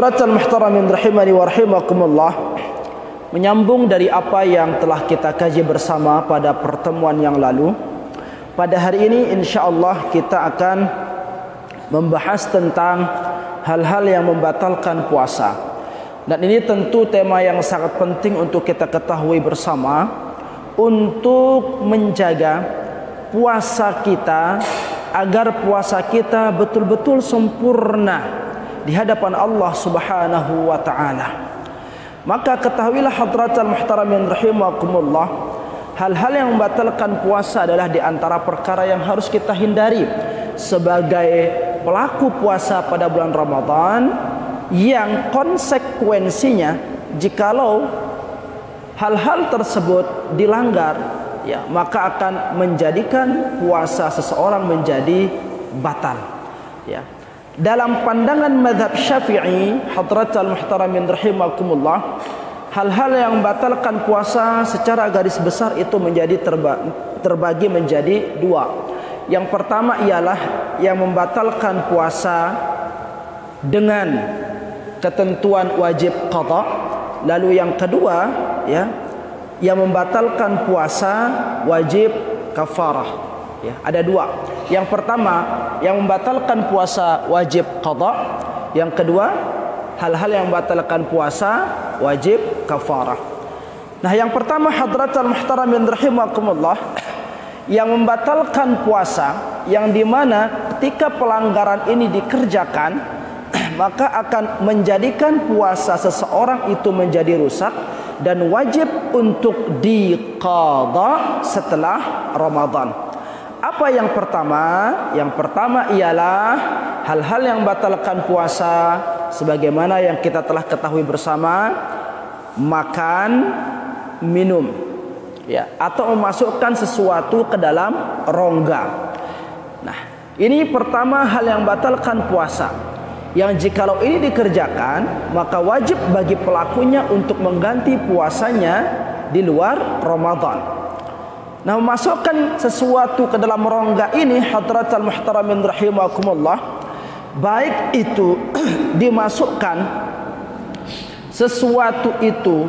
Hadratal muhtaramin rahimani wa rahimakumullah, menyambung dari apa yang telah kita kaji bersama pada pertemuan yang lalu, pada hari ini insyaallah kita akan membahas tentang hal-hal yang membatalkan puasa. Dan ini tentu tema yang sangat penting untuk kita ketahui bersama, untuk menjaga puasa kita agar puasa kita betul-betul sempurna di hadapan Allah Subhanahu wa taala. Maka ketahuilah hadratal muhtaramin rahimakumullah, hal-hal yang membatalkan puasa adalah di antara perkara yang harus kita hindari sebagai pelaku puasa pada bulan Ramadan, yang konsekuensinya jikalau hal-hal tersebut dilanggar, ya, maka akan menjadikan puasa seseorang menjadi batal, ya. Dalam pandangan mazhab Syafi'i, hadratal muhtaramin rahimakumullah, hal-hal yang membatalkan puasa secara garis besar itu menjadi terbagi menjadi dua. Yang pertama ialah yang membatalkan puasa dengan ketentuan wajib qada. Lalu yang kedua, ya, yang membatalkan puasa wajib kafarah. Ya, ada dua. Yang pertama yang membatalkan puasa wajib qada. Yang kedua, hal-hal yang membatalkan puasa wajib kafarah. Nah, yang pertama hadratal muhtaramin rahimakumullah, yang membatalkan puasa, yang dimana ketika pelanggaran ini dikerjakan maka akan menjadikan puasa seseorang itu menjadi rusak dan wajib untuk diqadha setelah Ramadan. Apa yang pertama? Yang pertama ialah hal-hal yang membatalkan puasa sebagaimana yang kita telah ketahui bersama, makan, minum, ya, atau memasukkan sesuatu ke dalam rongga. Nah, ini pertama hal yang membatalkan puasa, yang jikalau ini dikerjakan maka wajib bagi pelakunya untuk mengganti puasanya di luar Ramadan. Nah, memasukkan sesuatu ke dalam rongga ini hadratal muhtaramin rahimakumullah, baik itu dimasukkan sesuatu itu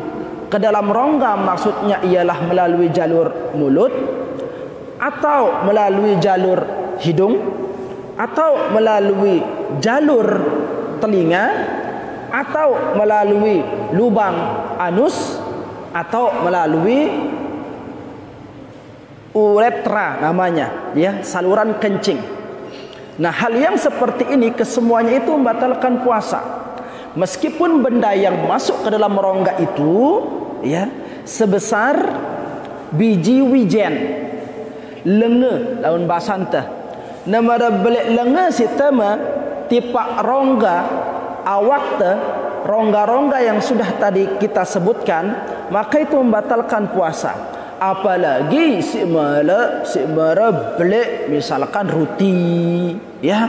ke dalam rongga, maksudnya ialah melalui jalur mulut, atau melalui jalur hidung, atau melalui jalur telinga, atau melalui lubang anus, atau melalui uretra namanya, ya, saluran kencing. Nah, hal yang seperti ini kesemuanya itu membatalkan puasa. Meskipun benda yang masuk ke dalam rongga itu, ya, sebesar biji wijen, lenge lawan basanta. Nama belik lenge sitama tipak rongga awak te, rongga-rongga yang sudah tadi kita sebutkan, maka itu membatalkan puasa. Apalagi si mara belik misalkan roti, ya,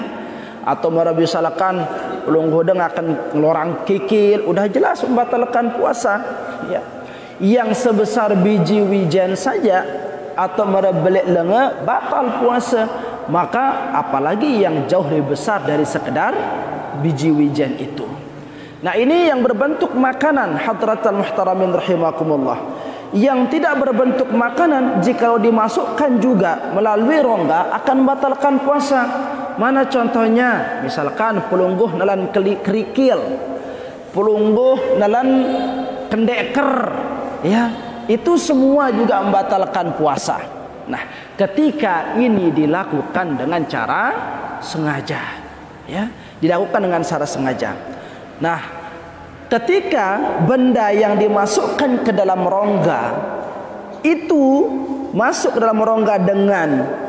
atau mara misalkan ulung hodeng akan ngelorang kikil, udah jelas membatalkan puasa, ya. Yang sebesar biji wijen saja atau mara belik lenge batal puasa, maka apalagi yang jauh lebih besar dari sekedar biji wijen itu. Nah, ini yang berbentuk makanan hadratal muhtaramin rahimakumullah. Yang tidak berbentuk makanan jika dimasukkan juga melalui rongga akan membatalkan puasa. Mana contohnya? Misalkan pelungguh nalan kerikil, pelungguh nalan kendeker, ya, itu semua juga membatalkan puasa. Nah, ketika ini dilakukan dengan cara sengaja, ya, dilakukan dengan cara sengaja. Nah, ketika benda yang dimasukkan ke dalam rongga itu masuk ke dalam rongga dengan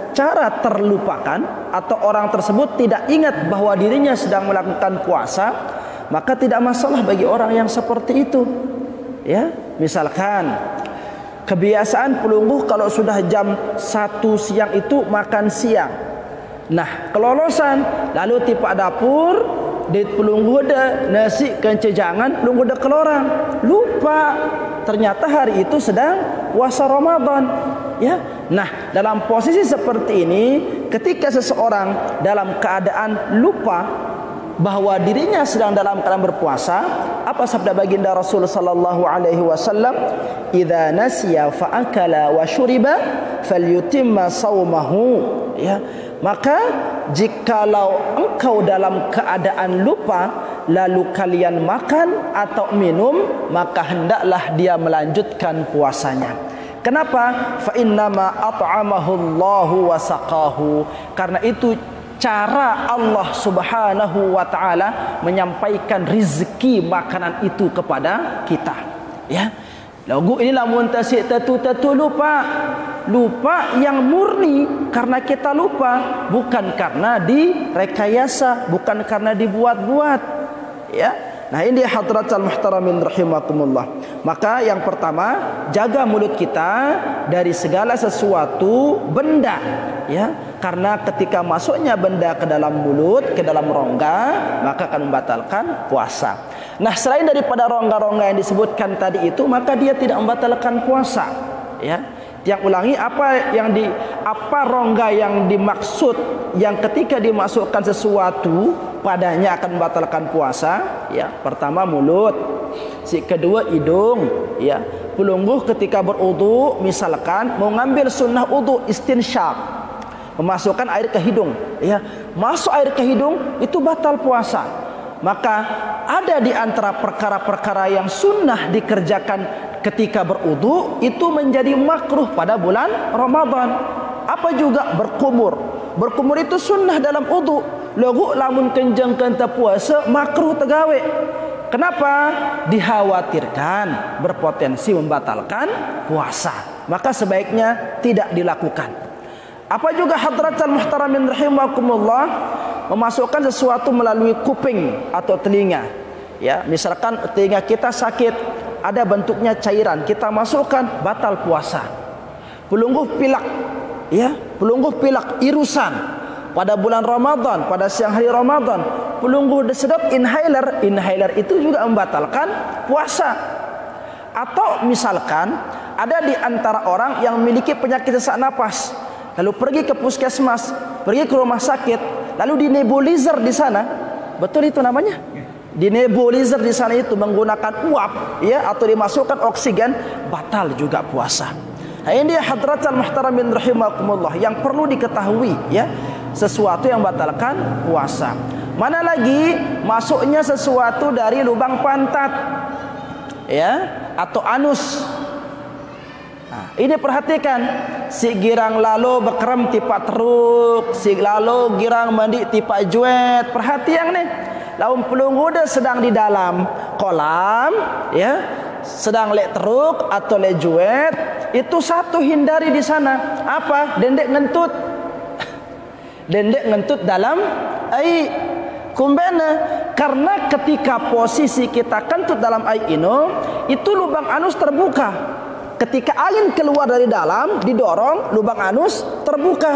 cara terlupakan, atau orang tersebut tidak ingat bahwa dirinya sedang melakukan puasa, maka tidak masalah bagi orang yang seperti itu, ya. Misalkan kebiasaan pelungguh kalau sudah jam 1 siang itu makan siang. Nah, kelolosan lalu tipak dapur di pelungguh ada nasi kencejangan, pelungguh ada kelorang, lupa ternyata hari itu sedang puasa Ramadan, ya. Nah, dalam posisi seperti ini, ketika seseorang dalam keadaan lupa bahwa dirinya sedang dalam keadaan berpuasa, apa sabda baginda Rasul sallallahu alaihi wasallam? Idza nasiya fa akala wa syuriba falyutimma shaumahu. Ya, maka jikalau engkau dalam keadaan lupa lalu kalian makan atau minum, maka hendaklah dia melanjutkan puasanya. Kenapa? Fa innama at'amahu Allahu wa saqahu. Karena itu cara Allah Subhanahu wa taala menyampaikan rezeki makanan itu kepada kita. Ya. Lagu inilah muntasik tatu lupa. Lupa yang murni karena kita lupa, bukan karena direkayasa, bukan karena dibuat-buat. Ya. Nah, ini hadratal muhtaramin rahimakumullah. Maka yang pertama, jaga mulut kita dari segala sesuatu benda, ya. Karena ketika masuknya benda ke dalam mulut, ke dalam rongga, maka akan membatalkan puasa. Nah, selain daripada rongga-rongga yang disebutkan tadi itu, maka dia tidak membatalkan puasa, ya. Yang ulangi, apa rongga yang dimaksud yang ketika dimasukkan sesuatu padanya akan membatalkan puasa? Ya, pertama mulut, si kedua hidung, ya. Pelungguh ketika berwudu, misalkan mau ngambil sunnah wudu istinsyaq, memasukkan air ke hidung, ya. Masuk air ke hidung itu batal puasa. Maka ada di antara perkara-perkara yang sunnah dikerjakan ketika berwudu itu menjadi makruh pada bulan Ramadan. Apa juga berkumur. Berkumur itu sunnah dalam wudu. Lagu lamun kenjang kanta puasa makruh tegawe. Kenapa? Dikhawatirkan berpotensi membatalkan puasa. Maka sebaiknya tidak dilakukan. Apa juga hadratal muhtaramin rahimakumullah, memasukkan sesuatu melalui kuping atau telinga. Ya, misalkan telinga kita sakit, ada bentuknya cairan, kita masukkan, batal puasa. Pelungguh pilak, ya, pelungguh pilak irusan pada bulan Ramadan, pada siang hari Ramadan, pelungguh sedap inhaler itu juga membatalkan puasa. Atau misalkan ada di antara orang yang memiliki penyakit sesak napas, lalu pergi ke puskesmas, pergi ke rumah sakit, lalu dinebulizer di sana. Betul itu namanya? Dinebulizer di sana itu menggunakan uap, ya, atau dimasukkan oksigen, batal juga puasa. Nah, ini hadratal muhtaramin rahimakumullah yang perlu diketahui, ya, sesuatu yang batalkan puasa. Mana lagi masuknya sesuatu dari lubang pantat, ya, atau anus. Nah, ini perhatikan, si girang lalu bekerem tipa teruk, si lalu girang mandi tipa juet. Perhatian nih, laun pelungguh sedang di dalam kolam, ya, sedang lek teruk atau lek juet, itu satu hindari di sana. Apa? Dendek ngentut. Dendek ngentut dalam air. Kumbena, karena ketika posisi kita kentut dalam air ini, itu lubang anus terbuka. Ketika angin keluar dari dalam, didorong, lubang anus terbuka.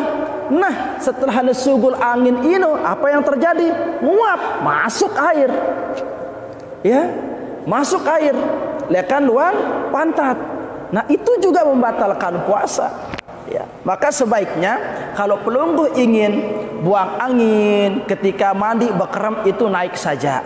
Nah, setelah sugul angin ini, apa yang terjadi? Nguap, masuk air. Ya, masuk air. Lekan luang pantat. Nah, itu juga membatalkan puasa. Ya, maka sebaiknya kalau pelungguh ingin buang angin ketika mandi bekerem itu naik saja.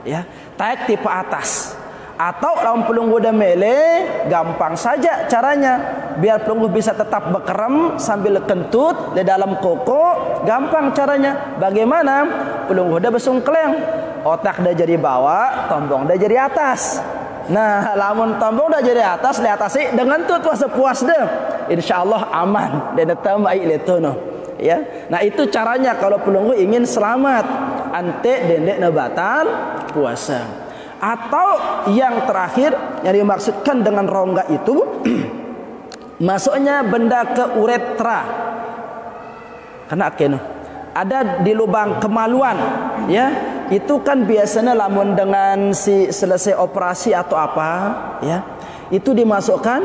Ya, naik tipe atas. Atau lawan pelungguh mele, gampang saja caranya. Biar pelungguh bisa tetap bekerem sambil kentut di dalam koko, gampang caranya. Bagaimana? Pelungguh besungkleng, otak dah jadi bawah, tombong dah jadi atas. Nah, lamun tombong dah jadi atas, di atas sih dengan tut puasa puas deh. Insyaallah aman dan tambah iletono. Ya. Nah, itu caranya kalau pelungguh ingin selamat, ante dendek batal puasa. Atau yang terakhir yang dimaksudkan dengan rongga itu masuknya benda ke uretra. Karena ada di lubang kemaluan, ya. Itu kan biasanya lamun dengan si selesai operasi atau apa, ya. Itu dimasukkan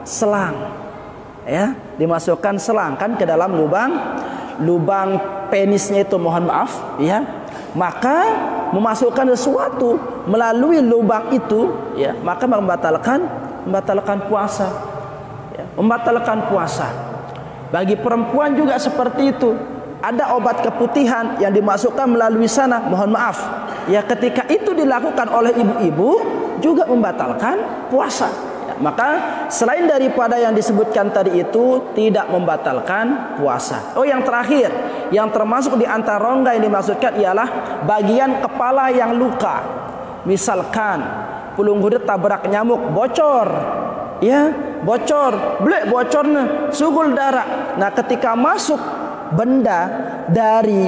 selang. Ya, dimasukkan selang kan ke dalam lubang penisnya itu, mohon maaf, ya. Maka memasukkan sesuatu melalui lubang itu, ya, maka membatalkan puasa, ya, membatalkan puasa. Bagi perempuan juga seperti itu, ada obat keputihan yang dimasukkan melalui sana, mohon maaf ya, ketika itu dilakukan oleh ibu-ibu juga membatalkan puasa. Maka selain daripada yang disebutkan tadi itu tidak membatalkan puasa. Oh, yang terakhir, yang termasuk di antara rongga yang dimaksudkan ialah bagian kepala yang luka. Misalkan pulung hudut tabrak nyamuk, bocor, ya, bocor, blek bocornya, sugul darah. Nah, ketika masuk benda dari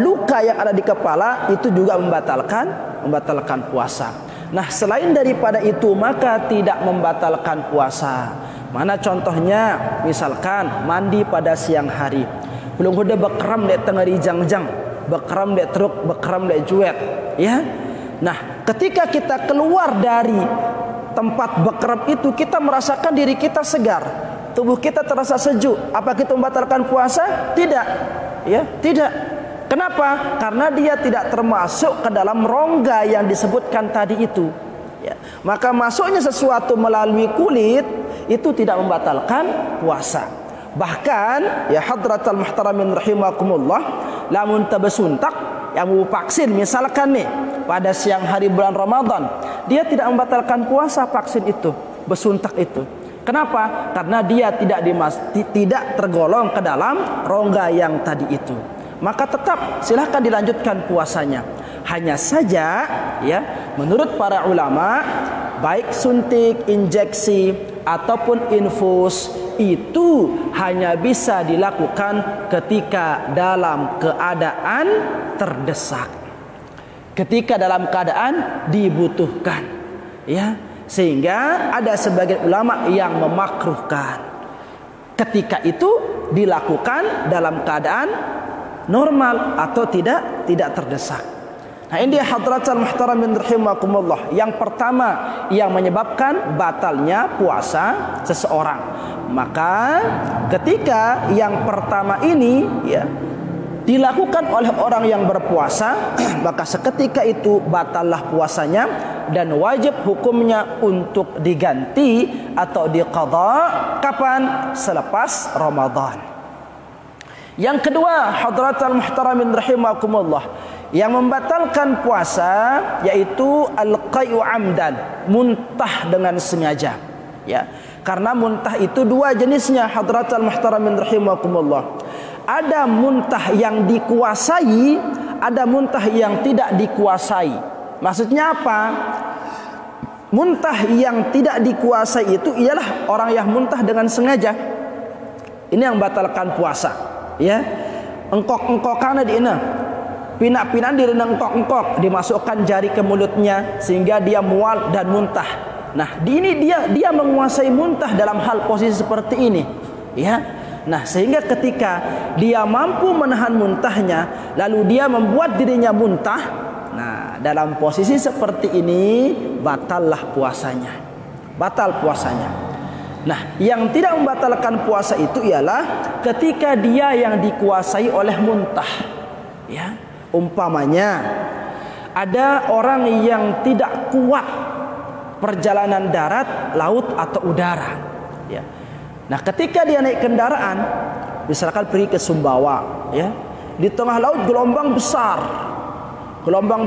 luka yang ada di kepala itu juga membatalkan puasa. Nah, selain daripada itu maka tidak membatalkan puasa. Mana contohnya? Misalkan mandi pada siang hari, belum udah bekeram dek tengah jangjang, bekeram dek truk, bekeram dek juet, ya. Nah, ketika kita keluar dari tempat bekeram itu, kita merasakan diri kita segar, tubuh kita terasa sejuk. Apa kita membatalkan puasa? Tidak, ya, tidak. Kenapa? Karena dia tidak termasuk ke dalam rongga yang disebutkan tadi itu. Ya. Maka masuknya sesuatu melalui kulit itu tidak membatalkan puasa. Bahkan ya hadratal muhtaramin rahimakumullah, lamun tabesuntak yang mau vaksin misalkan nih pada siang hari bulan Ramadan, dia tidak membatalkan puasa vaksin itu, besuntak itu. Kenapa? Karena dia tidak tergolong ke dalam rongga yang tadi itu. Maka tetap silahkan dilanjutkan puasanya. Hanya saja ya, menurut para ulama, baik suntik, injeksi ataupun infus itu hanya bisa dilakukan ketika dalam keadaan terdesak, ketika dalam keadaan dibutuhkan, ya. Sehingga ada sebagian ulama yang memakruhkan ketika itu dilakukan dalam keadaan normal atau tidak terdesak. Nah, ini dia hadratul muhtaramin rahimakumullah. Yang pertama yang menyebabkan batalnya puasa seseorang. Maka ketika yang pertama ini ya dilakukan oleh orang yang berpuasa, maka seketika itu batallah puasanya dan wajib hukumnya untuk diganti atau diqadha kapan? Selepas Ramadan. Yang kedua, hadratul muhtaramin rahimakumullah, yang membatalkan puasa yaitu al-qai'u amdan, muntah dengan sengaja, ya. Karena muntah itu dua jenisnya, hadratul muhtaramin rahimakumullah. Ada muntah yang dikuasai, ada muntah yang tidak dikuasai. Maksudnya apa? Muntah yang tidak dikuasai itu ialah orang yang muntah dengan sengaja. Ini yang batalkan puasa. Ya, engkok-engkokan di ina, pinak-pinan di engkok-engkok, dimasukkan jari ke mulutnya sehingga dia mual dan muntah. Nah, di ini dia menguasai muntah dalam hal posisi seperti ini, ya. Nah, sehingga ketika dia mampu menahan muntahnya, lalu dia membuat dirinya muntah. Nah, dalam posisi seperti ini batallah puasanya, batal puasanya. Nah, yang tidak membatalkan puasa itu ialah ketika dia yang dikuasai oleh muntah. Ya, umpamanya ada orang yang tidak kuat perjalanan darat, laut atau udara. Ya. Nah, ketika dia naik kendaraan, misalkan pergi ke Sumbawa, ya, di tengah laut gelombang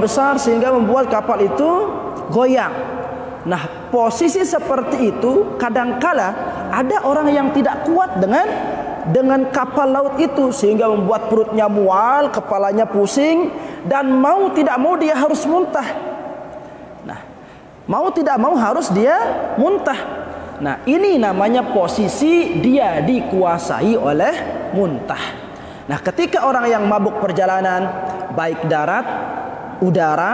besar sehingga membuat kapal itu goyang. Nah, posisi seperti itu kadangkala ada orang yang tidak kuat dengan kapal laut itu sehingga membuat perutnya mual, kepalanya pusing, dan mau tidak mau dia harus muntah. Nah, mau tidak mau harus dia muntah. Nah, ini namanya posisi dia dikuasai oleh muntah. Nah, ketika orang yang mabuk perjalanan baik darat, udara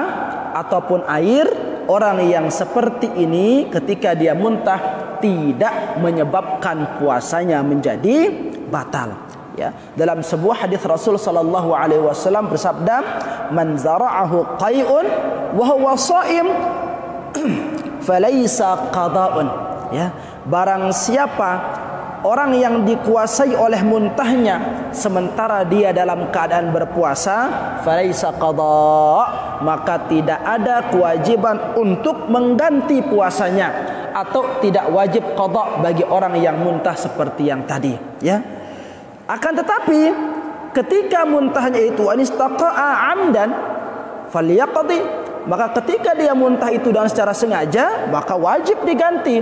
ataupun air, orang yang seperti ini ketika dia muntah tidak menyebabkan puasanya menjadi batal. Ya, dalam sebuah hadis Rasul sallallahu alaihi wasallam bersabda, "Man zara'ahu qai'un wa huwa sha'im falaysa qada'un." Ya, barang siapa orang yang dikuasai oleh muntahnya sementara dia dalam keadaan berpuasa, falaysa qada', maka tidak ada kewajiban untuk mengganti puasanya atau tidak wajib qada bagi orang yang muntah seperti yang tadi, ya. Akan tetapi ketika muntahnya itu anistaqa'a amdan falyaqdi, maka ketika dia muntah itu dengan secara sengaja, maka wajib diganti.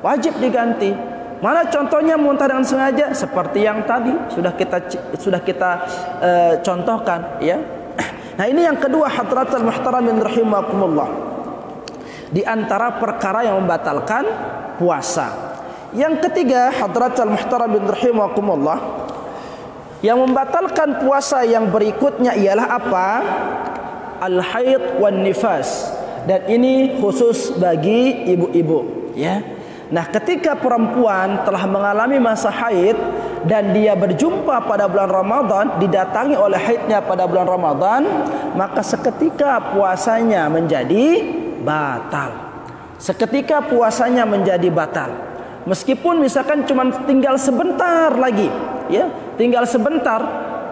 Wajib diganti. Mana contohnya muntah dengan sengaja? Seperti yang tadi sudah kita contohkan, ya. Nah, ini yang kedua, hadratul muhtaramin rahimakumullah, di antara perkara yang membatalkan puasa. Yang ketiga, hadratul muhtaramin rahimakumullah, yang membatalkan puasa yang berikutnya ialah apa? Al-haid wan nifas. Dan ini khusus bagi ibu-ibu, ya. Nah, ketika perempuan telah mengalami masa haid dan dia berjumpa pada bulan Ramadan, didatangi oleh haidnya pada bulan Ramadan, maka seketika puasanya menjadi batal. Seketika puasanya menjadi batal. Meskipun misalkan cuma tinggal sebentar lagi, ya, tinggal sebentar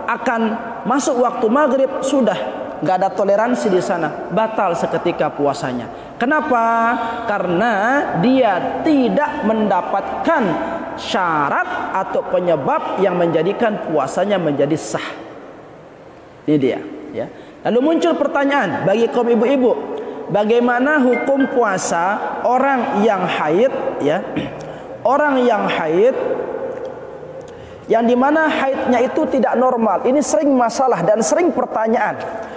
akan masuk waktu maghrib, sudah nggak ada toleransi di sana, batal seketika puasanya. Kenapa? Karena dia tidak mendapatkan syarat atau penyebab yang menjadikan puasanya menjadi sah. Ini dia, ya. Lalu muncul pertanyaan bagi kaum ibu-ibu, bagaimana hukum puasa orang yang haid, ya? Orang yang haid yang dimana haidnya itu tidak normal. Ini sering masalah dan sering pertanyaan.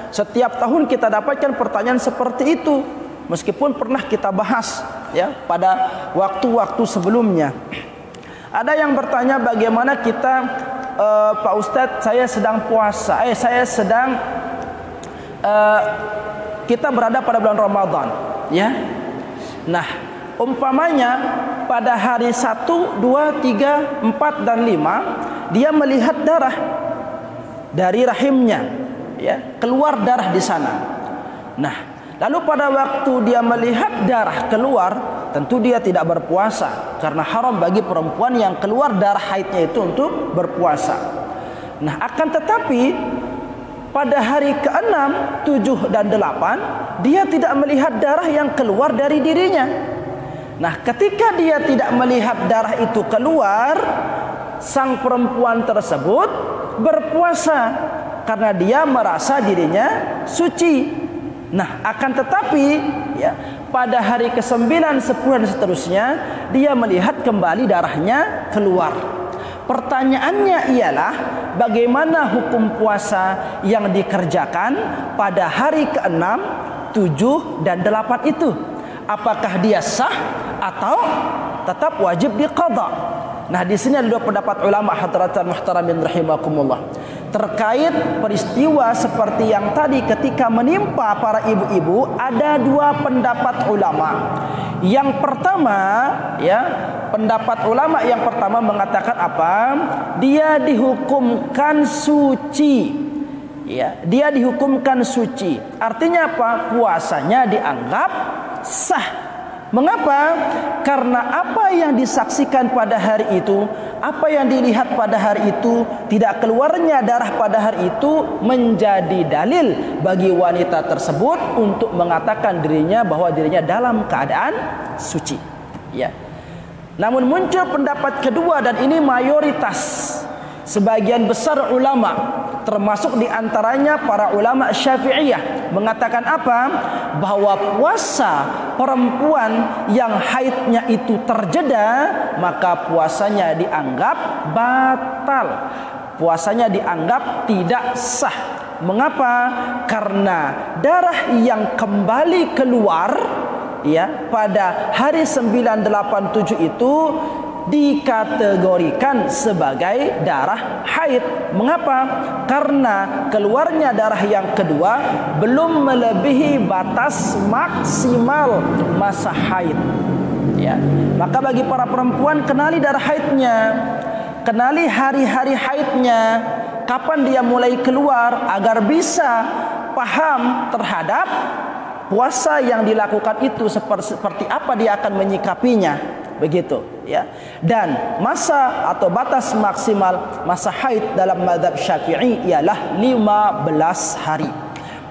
Setiap tahun kita dapatkan pertanyaan seperti itu, meskipun pernah kita bahas, ya, pada waktu-waktu sebelumnya. Ada yang bertanya, bagaimana kita, Pak Ustadz, saya sedang puasa, kita berada pada bulan Ramadan, ya. Nah, umpamanya pada hari 1, 2, 3, 4 dan 5 dia melihat darah dari rahimnya, ya, keluar darah di sana. Nah, lalu pada waktu dia melihat darah keluar, tentu dia tidak berpuasa, karena haram bagi perempuan yang keluar darah haidnya itu untuk berpuasa. Nah, akan tetapi pada hari ke-6, 7 dan 8 dia tidak melihat darah yang keluar dari dirinya. Nah, ketika dia tidak melihat darah itu keluar, sang perempuan tersebut berpuasa karena dia merasa dirinya suci. Nah, akan tetapi, ya, pada hari ke-9, 10 dan seterusnya dia melihat kembali darahnya keluar. Pertanyaannya ialah, bagaimana hukum puasa yang dikerjakan pada hari ke-6, 7 dan 8 itu? Apakah dia sah atau tetap wajib diqadha? Nah, di sini ada dua pendapat ulama hadratan muhtaramin rahimakumullah terkait peristiwa seperti yang tadi ketika menimpa para ibu-ibu. Ada dua pendapat ulama. Yang pertama, ya, pendapat ulama yang pertama mengatakan apa? Dia dihukumkan suci. Ya, dia dihukumkan suci. Artinya apa? Puasanya dianggap sah. Mengapa? Karena apa yang disaksikan pada hari itu, apa yang dilihat pada hari itu, tidak keluarnya darah pada hari itu menjadi dalil bagi wanita tersebut untuk mengatakan dirinya bahwa dirinya dalam keadaan suci. Ya. Namun muncul pendapat kedua, dan ini mayoritas sebagian besar ulama, termasuk diantaranya para ulama Syafi'iyah, mengatakan apa? Bahwa puasa perempuan yang haidnya itu terjeda, maka puasanya dianggap batal. Puasanya dianggap tidak sah. Mengapa? Karena darah yang kembali keluar, ya, pada hari 987 itu dikategorikan sebagai darah haid. Mengapa? Karena keluarnya darah yang kedua belum melebihi batas maksimal masa haid. Ya, maka bagi para perempuan, kenali darah haidnya, kenali hari-hari haidnya, kapan dia mulai keluar, agar bisa paham terhadap puasa yang dilakukan itu seperti apa dia akan menyikapinya. Begitu, ya. Dan masa atau batas maksimal masa haid dalam mazhab Syafi'i ialah 15 hari.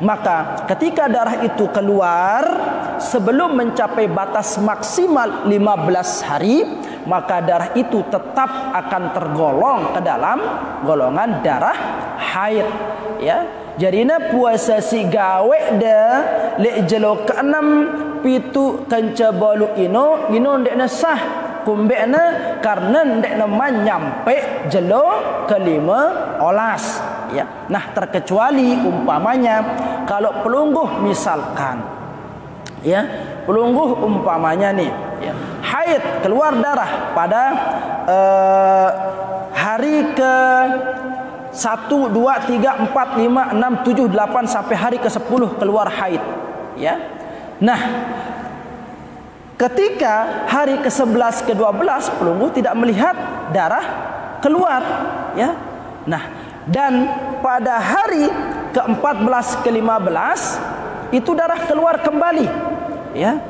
Maka ketika darah itu keluar sebelum mencapai batas maksimal 15 hari, maka darah itu tetap akan tergolong ke dalam golongan darah haid, ya. Jarina puasa si gawe da lek jelo ke-6 pitu kanca balu ino ndekna sah kumbekna karena ndekna nyampe jelo ke-15, ya. Nah, terkecuali umpamanya kalau pelungguh misalkan, ya, pelungguh umpamanya nih, ya, haid keluar darah pada hari ke 1, 2, 3, 4, 5, 6, 7, 8 sampai hari ke-10 keluar haid, ya. Nah, ketika hari ke-11, ke-12 pelungguh tidak melihat darah keluar, ya. Nah, dan pada hari ke-14, ke-15 itu darah keluar kembali, ya.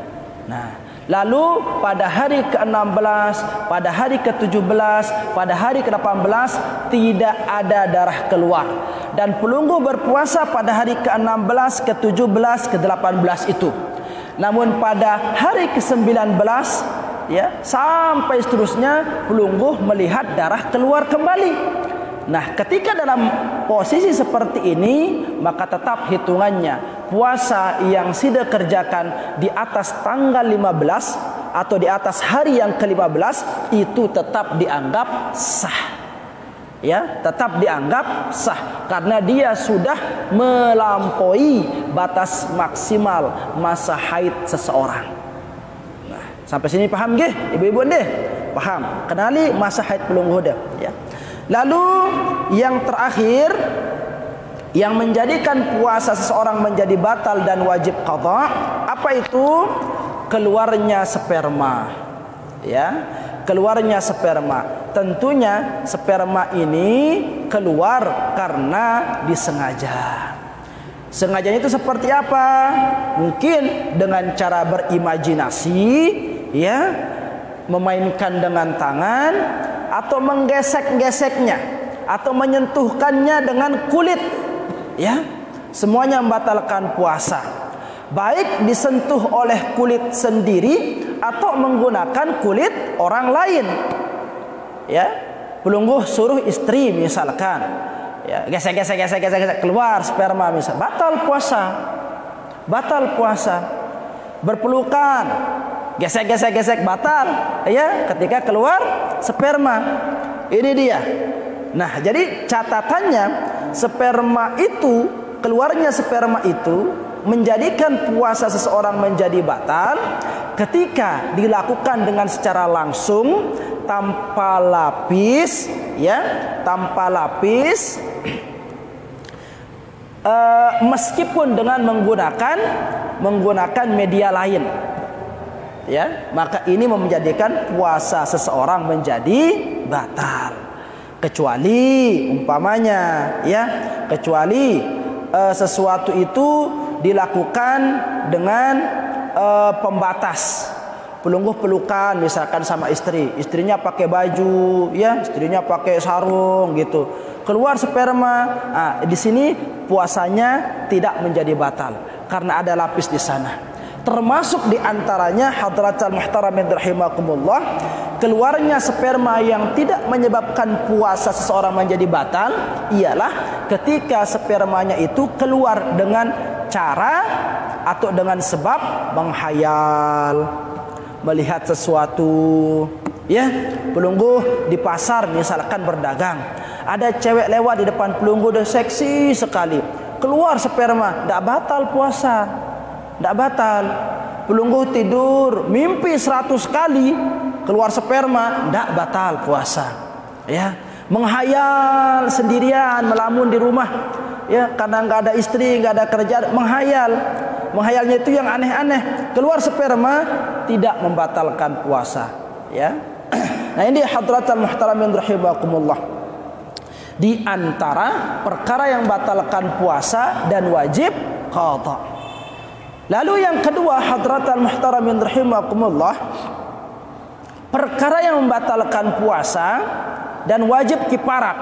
Nah, lalu pada hari ke-16, pada hari ke-17, pada hari ke-18 tidak ada darah keluar. Dan pelungguh berpuasa pada hari ke-16, ke-17, ke-18 itu. Namun pada hari ke-19, ya, sampai seterusnya pelungguh melihat darah keluar kembali. Nah, ketika dalam posisi seperti ini, maka tetap hitungannya puasa yang sudah kerjakan di atas tanggal 15 atau di atas hari yang ke-15 itu tetap dianggap sah, ya, tetap dianggap sah karena dia sudah melampaui batas maksimal masa haid seseorang. Nah, sampai sini paham nggih ibu-ibu deh? Paham? Kenali masa haid pelungguh dah, ya. Lalu yang terakhir yang menjadikan puasa seseorang menjadi batal dan wajib qadha, apa itu? Keluarnya sperma, ya, keluarnya sperma. Tentunya sperma ini keluar karena disengaja. Sengajanya itu seperti apa? Mungkin dengan cara berimajinasi, ya, memainkan dengan tangan, atau menggesek-geseknya, atau menyentuhkannya dengan kulit, ya. Semuanya membatalkan puasa. Baik disentuh oleh kulit sendiri atau menggunakan kulit orang lain, ya. Pelungguh suruh istri misalkan, ya, gesek keluar sperma misal, batal puasa. Batal puasa. Berpelukan, gesek batal, ya, ketika keluar sperma. Ini dia. Nah, jadi catatannya sperma itu, keluarnya sperma itu menjadikan puasa seseorang menjadi batal ketika dilakukan dengan secara langsung tanpa lapis, ya, tanpa lapis, meskipun dengan menggunakan media lain, ya, maka ini menjadikan puasa seseorang menjadi batal. Kecuali umpamanya, ya, kecuali sesuatu itu dilakukan dengan pembatas. Pelungguh pelukan misalkan sama istri, istrinya pakai baju, ya, istrinya pakai sarung gitu. Keluar sperma. Nah, di sini puasanya tidak menjadi batal karena ada lapis di sana. Termasuk di antaranya hadratal muhtaramin rahimakumullah, keluarnya sperma yang tidak menyebabkan puasa seseorang menjadi batal ialah ketika spermanya itu keluar dengan cara atau dengan sebab menghayal, melihat sesuatu, ya. Pelungguh di pasar misalkan berdagang, ada cewek lewat di depan pelungguh, dia seksi sekali, keluar sperma, tidak batal puasa, tidak batal. Pelungguh tidur mimpi 100 kali keluar sperma, tidak batal puasa, ya. Menghayal sendirian melamun di rumah, ya, karena nggak ada istri, nggak ada kerjaan, menghayalnya itu yang aneh-aneh, keluar sperma, tidak membatalkan puasa, ya. Nah, ini hadratal muhtaramin rahimakumullah, di antara perkara yang membatalkan puasa dan wajib qadha. Lalu yang kedua hadratal muhtaramin rahimakumullah, perkara yang membatalkan puasa dan wajib kifarat,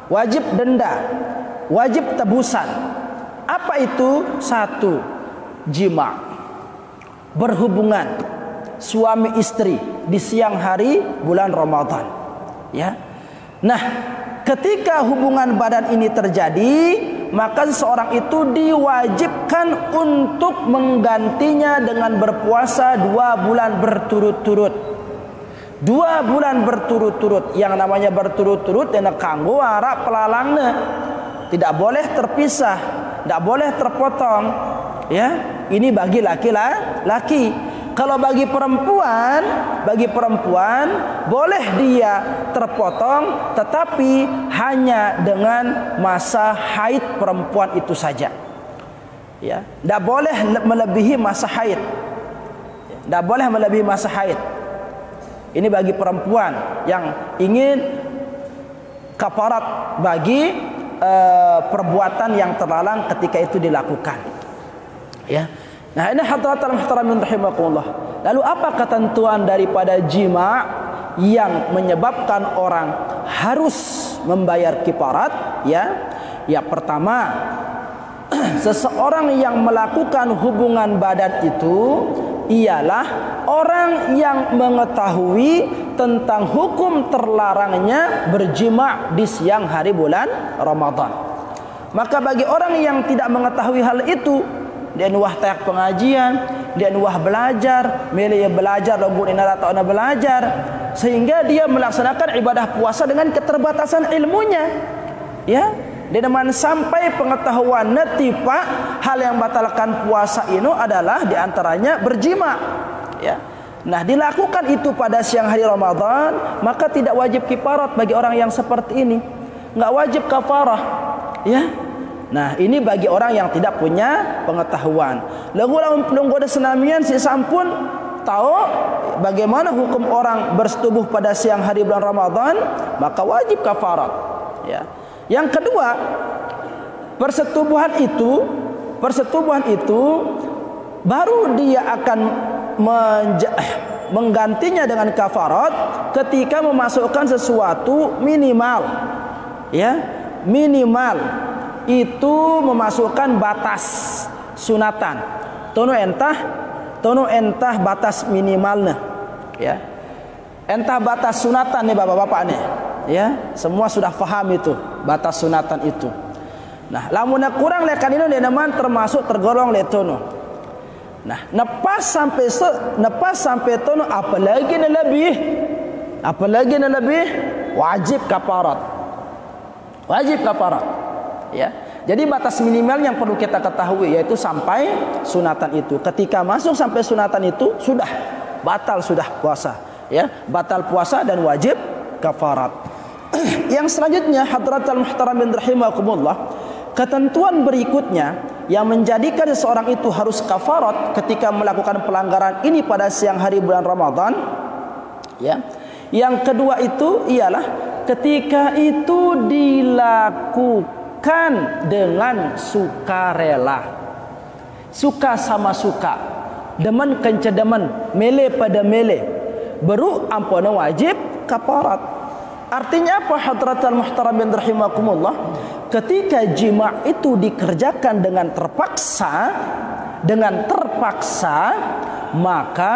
wajib denda, wajib tebusan. Apa itu? 1. Jima, berhubungan suami istri di siang hari bulan Ramadan, ya. Nah, ketika hubungan badan ini terjadi, maka seseorang itu diwajibkan untuk menggantinya dengan berpuasa 2 bulan berturut-turut. 2 bulan berturut-turut. Yang namanya berturut-turut dan kanggo arah pelalangnya. Tidak boleh terpisah, tidak boleh terpotong. Ya, ini bagi laki-laki. Kalau bagi perempuan boleh dia terpotong, tetapi hanya dengan masa haid perempuan itu saja. Ya, tidak boleh melebihi masa haid. Tidak boleh melebihi masa haid. Ini bagi perempuan yang ingin kafarat bagi perbuatan yang terlarang ketika itu dilakukan. Ya. Nah, ini hadratul muhtaramin rahimakumullah. Lalu apa ketentuan daripada jima yang menyebabkan orang harus membayar kifarat? Ya. Yang pertama, seseorang yang melakukan hubungan badan itu ialah orang yang mengetahui tentang hukum terlarangnya berjima di siang hari bulan Ramadan. Maka bagi orang yang tidak mengetahui hal itu, dia nuah tayak pengajian, dia nuah belajar, milih belajar, lombok inara atau belajar, sehingga dia melaksanakan ibadah puasa dengan keterbatasan ilmunya. Ya, dia dengan sampai pengetahuan netipa hal yang batalkan puasa ini adalah diantaranya berjima. Ya, nah dilakukan itu pada siang hari Ramadan, maka tidak wajib kifarat bagi orang yang seperti ini, nggak wajib kafarah. Ya. Nah, ini bagi orang yang tidak punya pengetahuan. Lalu belum ada senamian si sampun tahu bagaimana hukum orang bersetubuh pada siang hari bulan Ramadan, maka wajib kafarat. Ya. Yang kedua, persetubuhan itu baru dia akan menggantinya dengan kafarat ketika memasukkan sesuatu minimal. Ya, minimal itu memasukkan batas sunatan. Tono entah batas minimalnya. Ya. Entah batas sunatan nih bapak-bapak nih. Ya, semua sudah paham itu batas sunatan itu. Nah, lamun kurang lekan ini deneman termasuk tergolong letono. Nah, nepas sampai tono apalagi lebih wajib kafarat. Wajib kafarat. Ya, jadi batas minimal yang perlu kita ketahui yaitu sampai sunatan itu. Ketika masuk sampai sunatan itu sudah batal sudah puasa. Ya, batal puasa dan wajib kafarat. Yang selanjutnya hadratul muhtaramin rahimakumullah, ketentuan berikutnya yang menjadikan seseorang itu harus kafarat ketika melakukan pelanggaran ini pada siang hari bulan Ramadan. Ya. Yang kedua itu ialah ketika itu dilakukan dengan sukarela, suka sama suka, demen kenca demen, mele pada mele, baru ampuna wajib kafarat. Artinya apa hadratul muhtaramin rahimakumullah? Ketika jima itu dikerjakan dengan terpaksa, maka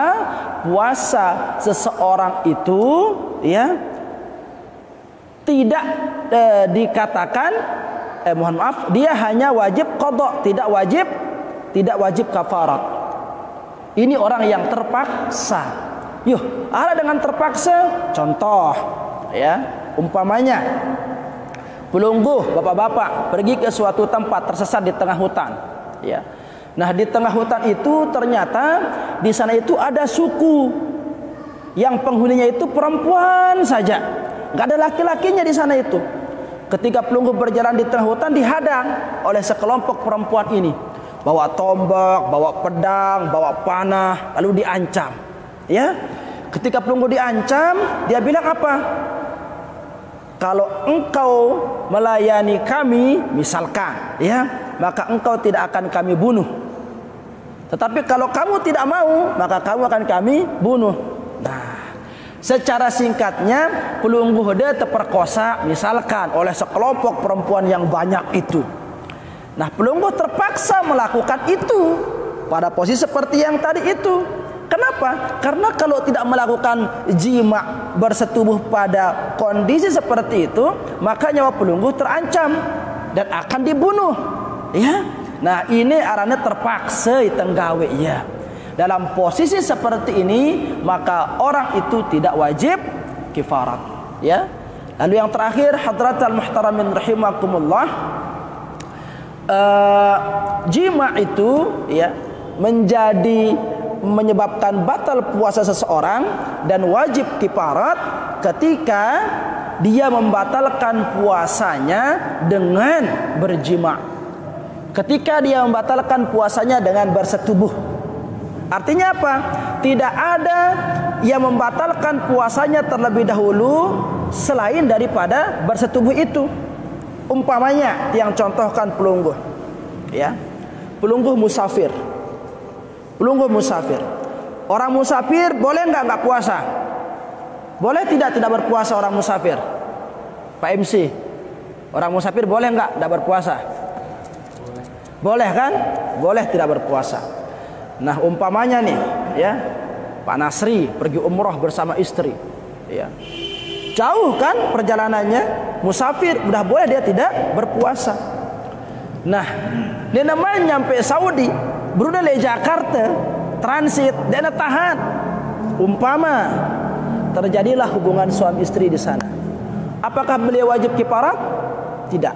puasa seseorang itu ya tidak dikatakan dia hanya wajib qadha, tidak wajib kafarat. Ini orang yang terpaksa. Ada dengan terpaksa, contoh ya, umpamanya pelungguh bapak-bapak pergi ke suatu tempat tersesat di tengah hutan, ya. Nah, di tengah hutan itu ternyata di sana itu ada suku yang penghuninya itu perempuan saja, nggak ada laki-lakinya di sana itu. Ketika pelungguh berjalan di tengah hutan dihadang oleh sekelompok perempuan ini, bawa tombak, bawa pedang, bawa panah, lalu diancam. Ya, ketika pelungguh diancam, dia bilang apa? Kalau engkau melayani kami, misalkan, ya, maka engkau tidak akan kami bunuh. Tetapi kalau kamu tidak mau, maka kamu akan kami bunuh. Nah, secara singkatnya, pelungguh dia terperkosa misalkan oleh sekelompok perempuan yang banyak itu. Nah, pelungguh terpaksa melakukan itu pada posisi seperti yang tadi itu. Kenapa? Karena kalau tidak melakukan jima bersetubuh pada kondisi seperti itu, maka nyawa pelungguh terancam dan akan dibunuh. Ya. Nah, ini arane terpaksa tenggawe ya. Dalam posisi seperti ini, maka orang itu tidak wajib kifarat. Ya. Lalu yang terakhir, hadratal muhtaramin rahimakumullah, jima itu ya menyebabkan batal puasa seseorang dan wajib kifarat ketika dia membatalkan puasanya dengan berjima. Ketika dia membatalkan puasanya dengan bersetubuh. Artinya apa? Tidak ada yang membatalkan puasanya terlebih dahulu selain daripada bersetubuh itu. Umpamanya yang contohkan pelungguh, ya, pelungguh musafir. Pelungguh musafir. Orang musafir boleh enggak puasa? Boleh tidak berpuasa orang musafir? Pak MC, orang musafir boleh enggak berpuasa? Boleh kan? Boleh tidak berpuasa. Nah, umpamanya nih, ya, Pak Nasri pergi umroh bersama istri, ya. Jauh kan perjalanannya, musafir, udah boleh dia tidak berpuasa. Nah, dia namanya nyampe Saudi, Brunei dari Jakarta, transit, dia tahan. Umpama terjadilah hubungan suami istri di sana. Apakah beliau wajib kifarat? Tidak.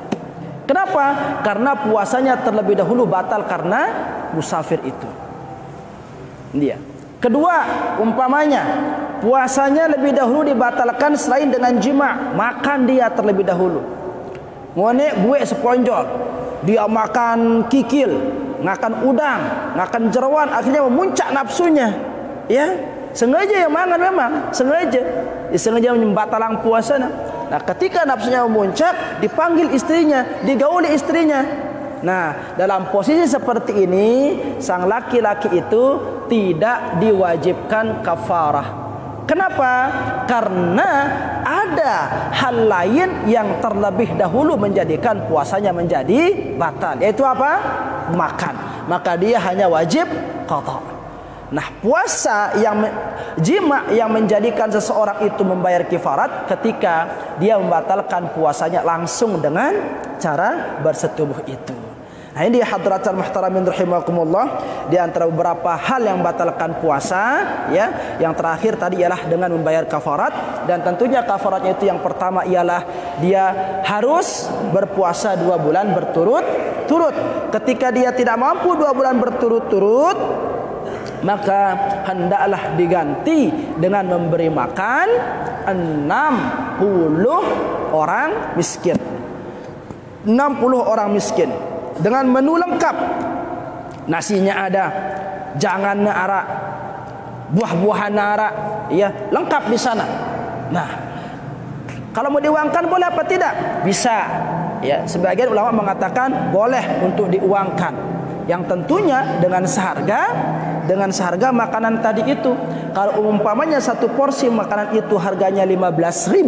Kenapa? Karena puasanya terlebih dahulu batal karena musafir itu. Dia. Kedua, umpamanya puasanya lebih dahulu dibatalkan selain dengan jima, makan dia terlebih dahulu. Ngone buek seponjol, dia makan kikil, makan udang, makan jeroan, akhirnya memuncak nafsunya. Ya, sengaja yang mangan memang, sengaja membatalkan puasa. Nah, ketika nafsunya memuncak, dipanggil istrinya, digauli istrinya. Nah, dalam posisi seperti ini, sang laki-laki itu tidak diwajibkan kafarah. Kenapa? Karena ada hal lain yang terlebih dahulu menjadikan puasanya menjadi batal, yaitu apa? Makan. Maka dia hanya wajib qadha. Nah, puasa jima yang menjadikan seseorang itu membayar kifarat ketika dia membatalkan puasanya langsung dengan cara bersetubuh itu. Nah, ini hadratul muhtaramin rahimakumullah, di antara beberapa hal yang membatalkan puasa, ya. Yang terakhir tadi ialah dengan membayar kafarat, dan tentunya kafaratnya itu yang pertama ialah dia harus berpuasa 2 bulan berturut-turut. Ketika dia tidak mampu 2 bulan berturut-turut, maka hendaklah diganti dengan memberi makan 60 orang miskin. 60 orang miskin dengan menu lengkap. Nasinya ada, jangannya arak, buah-buahan arak, ya, lengkap di sana. Nah, kalau mau diuangkan boleh apa tidak? Bisa. Ya, sebagian ulama mengatakan boleh untuk diuangkan. Yang tentunya dengan seharga makanan tadi itu. Kalau umpamanya satu porsi makanan itu harganya 15.000,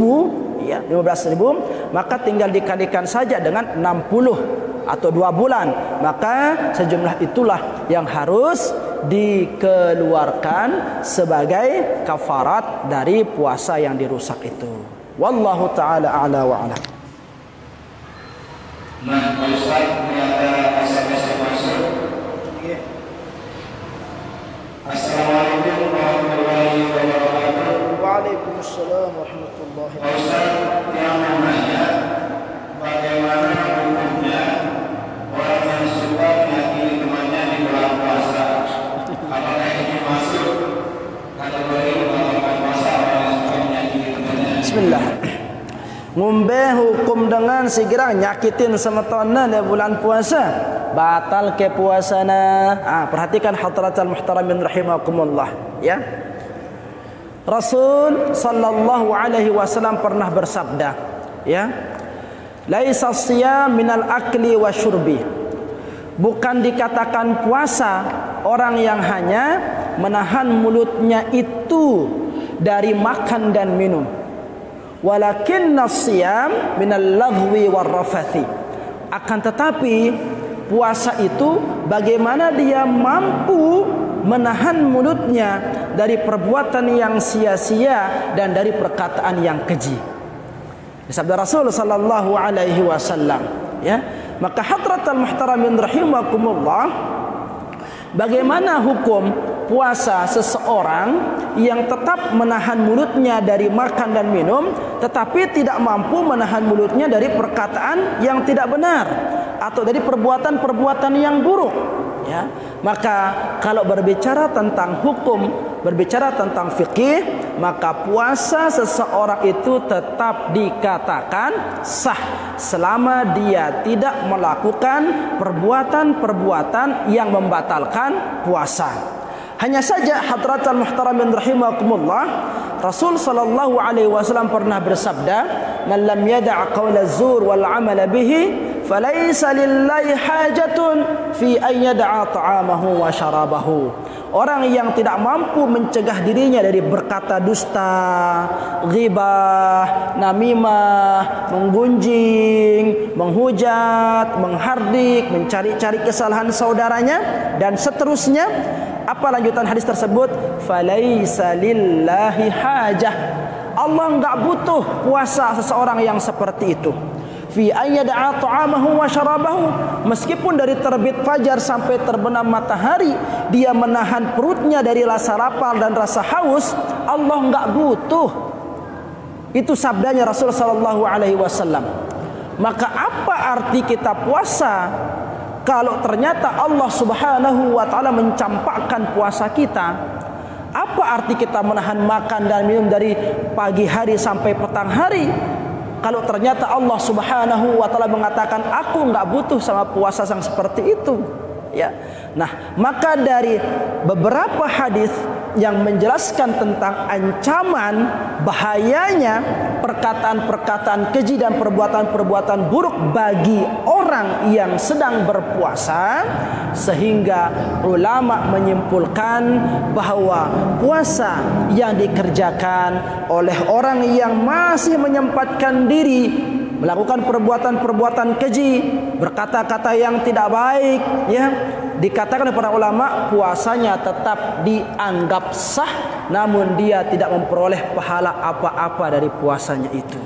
ya, 15.000, maka tinggal dikalikan saja dengan 60 atau 2 bulan, maka sejumlah itulah yang harus dikeluarkan sebagai kafarat dari puasa yang dirusak itu. Wallahu taala a'la wa a'lam. Nah, Ustaz, ternyata SMS masuk. Assalamualaikum warahmatullahi wabarakatuh. Waalaikumsalam warahmatullahi wabarakatuh. Ustaz, yang namanya bagaimana hukumnya orang yang suka menyakiti temannya di bulan puasa? Apakah ini masuk kategori membatalkan puasa orang yang suka menyakiti temannya? Bismillah. Ngombe hukum dengan segera nyakitin semetona di bulan puasa, batal ke puasana. Perhatikan hadratul muhtaramin rahimakumullah, ya. Rasul sallallahu alaihi wasallam pernah bersabda, ya, laisa siyam minal akli wa syurbi. Bukan dikatakan puasa orang yang hanya menahan mulutnya itu dari makan dan minum. Walakinna siyam minal laghwi war rafathi. Akan tetapi puasa itu bagaimana dia mampu menahan mulutnya dari perbuatan yang sia-sia dan dari perkataan yang keji. Sabda Rasul sallallahu alaihi wasallam, ya. Maka hadratal muhtaramin rahimakumullah, bagaimana hukum puasa seseorang yang tetap menahan mulutnya dari makan dan minum tetapi tidak mampu menahan mulutnya dari perkataan yang tidak benar atau dari perbuatan-perbuatan yang buruk, ya. Maka kalau berbicara tentang hukum, berbicara tentang fikih, maka puasa seseorang itu tetap dikatakan sah selama dia tidak melakukan perbuatan-perbuatan yang membatalkan puasa. Hanya saja hadratal muhtaramin rahimakumullah, Rasul sallallahu alaihi wasallam pernah bersabda, "Man lam yada' qaula az-zur wal 'amala bihi, falaysa lillahi hajatun fi an yada'a ta'amahu wa syarabahu." Orang yang tidak mampu mencegah dirinya dari berkata dusta, ghibah, namimah, menggunjing, menghujat, menghardik, mencari-cari kesalahan saudaranya dan seterusnya. Apa lanjutan hadis tersebut? Falaisa lillahi hajah. Allah enggak butuh puasa seseorang yang seperti itu. Fi ayyada'a ta'amahu wa syarabahu, meskipun dari terbit fajar sampai terbenam matahari dia menahan perutnya dari rasa lapar dan rasa haus, Allah enggak butuh. Itu sabdanya Rasul sallallahu alaihi wasallam. Maka apa arti kita puasa kalau ternyata Allah Subhanahu wa taala mencampakkan puasa kita? Apa arti kita menahan makan dan minum dari pagi hari sampai petang hari kalau ternyata Allah Subhanahu wa taala mengatakan aku enggak butuh sama puasa yang seperti itu, ya. Nah, maka dari beberapa hadis yang menjelaskan tentang ancaman bahayanya perkataan-perkataan keji dan perbuatan-perbuatan buruk bagi orang yang sedang berpuasa, sehingga ulama menyimpulkan bahwa puasa yang dikerjakan oleh orang yang masih menyempatkan diri melakukan perbuatan-perbuatan keji, berkata-kata yang tidak baik, ya, dikatakan oleh para ulama puasanya tetap dianggap sah, namun dia tidak memperoleh pahala apa-apa dari puasanya itu.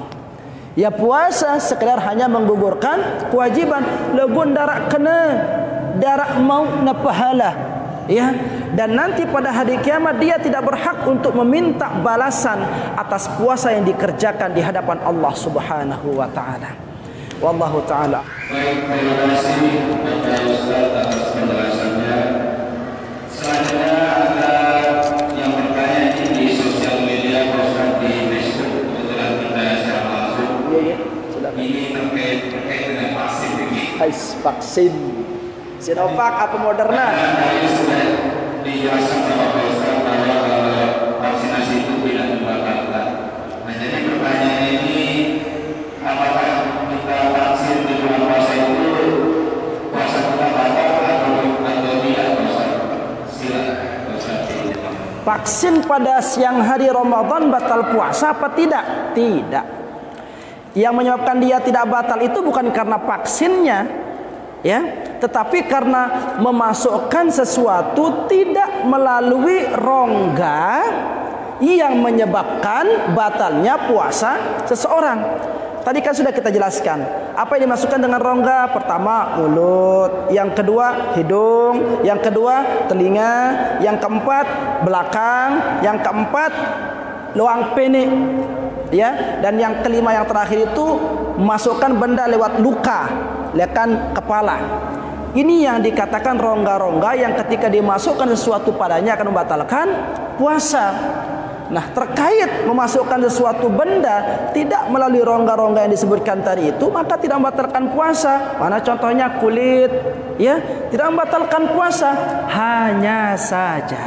Ya, puasa sekedar hanya menggugurkan kewajiban, legun darak kena, darak mau na pahala, ya. Dan nanti pada hari kiamat dia tidak berhak untuk meminta balasan atas puasa yang dikerjakan di hadapan Allah Subhanahu wa taala. Wallahu taala. Baik, terima kasih kepada Ustaz atas penjelasannya. Selanjutnya ada yang bertanya di sosial media, Ustaz, di Facebook, kebetulan kita secara langsung. Iya, silakan. Ini terkait dengan vaksin ini. Vaksin Sinovac apa Moderna? Tadi sudah dijelaskan sama Pak Ustaz bahwa vaksinasi itu tidak membatalkan. Nah, jadi pertanyaan ini, apakah kita vaksin di bulan puasa itu puasa kita batal atau tidak, Ustaz? Silakan Ustaz. Vaksin pada siang hari Ramadan batal puasa apa tidak? Tidak. Yang menyebabkan dia tidak batal itu bukan karena vaksinnya, ya, tetapi karena memasukkan sesuatu tidak melalui rongga yang menyebabkan batalnya puasa seseorang. Tadi kan sudah kita jelaskan apa yang dimasukkan dengan rongga. Pertama mulut, yang kedua hidung, yang kedua telinga, yang keempat belakang, yang keempat luang penik, ya, dan yang kelima yang terakhir itu masukkan benda lewat luka, lekan kepala. Ini yang dikatakan rongga-rongga yang ketika dimasukkan sesuatu padanya akan membatalkan puasa. Nah, terkait memasukkan sesuatu benda tidak melalui rongga-rongga yang disebutkan tadi itu, maka tidak membatalkan puasa. Mana contohnya kulit, ya, tidak membatalkan puasa. Hanya saja,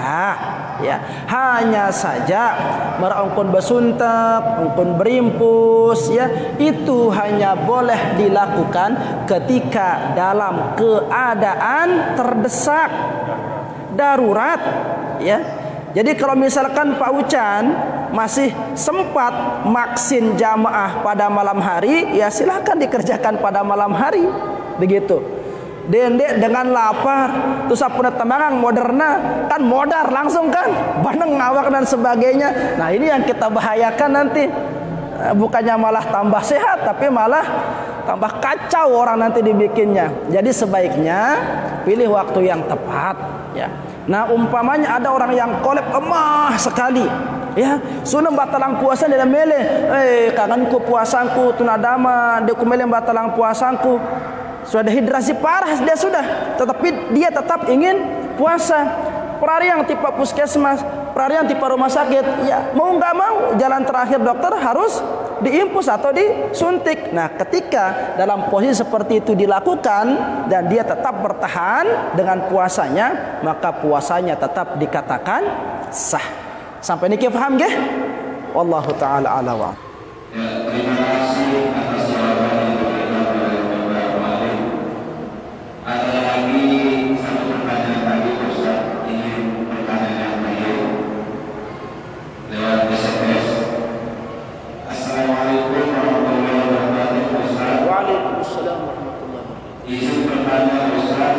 ya, hanya saja merangkun besuntek, ungkun berimpus, ya, itu hanya boleh dilakukan ketika dalam keadaan terdesak, darurat, ya. Jadi kalau misalkan Pak Ucan masih sempat vaksin jamaah pada malam hari, ya silakan dikerjakan pada malam hari, begitu. Dendek dengan lapar, terus apa tembangan moderna kan modar langsung kan, bandeng ngawak dan sebagainya. Nah ini yang kita bahayakan nanti, bukannya malah tambah sehat, tapi malah tambah kacau orang nanti dibikinnya. Jadi sebaiknya pilih waktu yang tepat, ya. Nah umpamanya ada orang yang kolep lemah sekali, ya, sudah batalang puasa dia mele, kangenku puasanku tunadama, dia kumele batalang puasanku. Sudah dehidrasi parah dia sudah, tetapi dia tetap ingin puasa. Perari yang tipe puskesmas, perari yang tipe rumah sakit, ya mau nggak mau jalan terakhir dokter harus diimpus atau disuntik. Nah ketika dalam posisi seperti itu dilakukan dan dia tetap bertahan dengan puasanya, maka puasanya tetap dikatakan sah. Sampai ini kita paham nggih? Wallahu taala a'lam. Ya, terima kasih atas jawaban yang diberikan oleh Bapak Malik. Ada lagi satu pertanyaan tadi Ustaz, ini pertanyaan yang beliau lewat SMS. Assalamualaikum warahmatullahi wabarakatuh Ustaz. Waalaikumsalam warahmatullahi wabarakatuh. Izin bertanya Ustaz,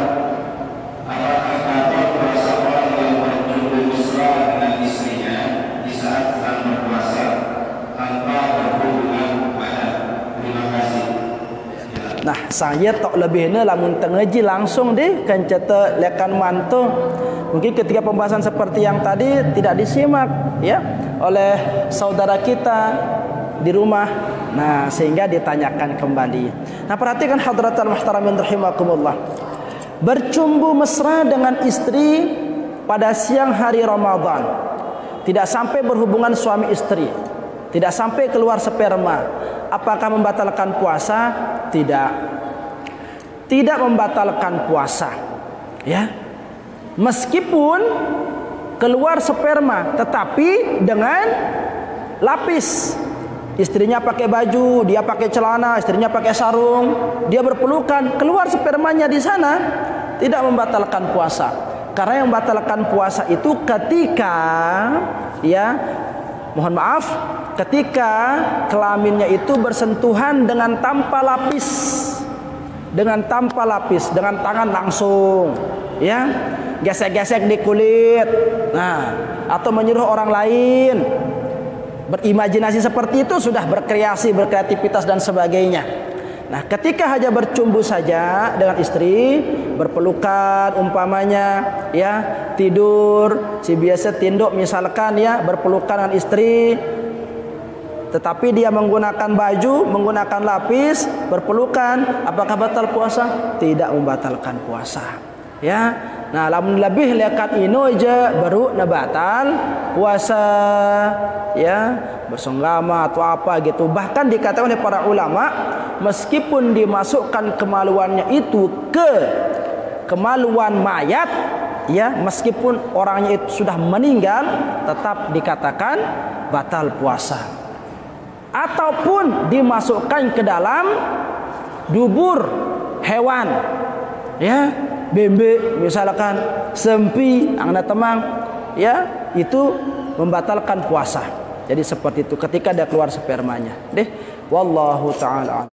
apakah kata puasa orang yang berjumpa mesra dengan istrinya di saat sedang berpuasa tanpa berhubungan badan? Terima kasih. Nah, saya tak lebihnya lamun tengaji langsung deh kan cerita lekan mantu. Mungkin ketika pembahasan seperti yang tadi tidak disimak ya oleh saudara kita di rumah. Nah, sehingga ditanyakan kembali. Nah, perhatikan hadratul muhtaramin rahimakumullah. Bercumbu mesra dengan istri pada siang hari Ramadan. Tidak sampai berhubungan suami istri. Tidak sampai keluar sperma. Apakah membatalkan puasa? Tidak. Tidak membatalkan puasa. Ya. Meskipun keluar sperma, tetapi dengan lapis. Istrinya pakai baju, dia pakai celana, istrinya pakai sarung, dia berpelukan, keluar spermanya di sana, tidak membatalkan puasa. Karena yang membatalkan puasa itu ketika, ya, mohon maaf, ketika kelaminnya itu bersentuhan dengan tanpa lapis, dengan tanpa lapis, dengan tangan langsung, ya, gesek-gesek di kulit, nah, atau menyuruh orang lain. Berimajinasi seperti itu sudah berkreasi, berkreativitas dan sebagainya. Nah, ketika hanya bercumbu saja dengan istri, berpelukan umpamanya, ya, tidur, si biasa tinduk misalkan ya, berpelukan dengan istri, tetapi dia menggunakan baju, menggunakan lapis, berpelukan, apakah batal puasa? Tidak membatalkan puasa. Ya, nah lamun lebih lekat ino aja baru nabatal puasa, ya, bersenggama atau apa gitu. Bahkan dikatakan oleh para ulama, meskipun dimasukkan kemaluannya itu ke kemaluan mayat, ya, meskipun orangnya itu sudah meninggal, tetap dikatakan batal puasa. Ataupun dimasukkan ke dalam dubur hewan, ya, bembe misalkan, sempi, angna temang, ya, itu membatalkan puasa. Jadi seperti itu ketika dia keluar spermanya. Deh, wallahu taala.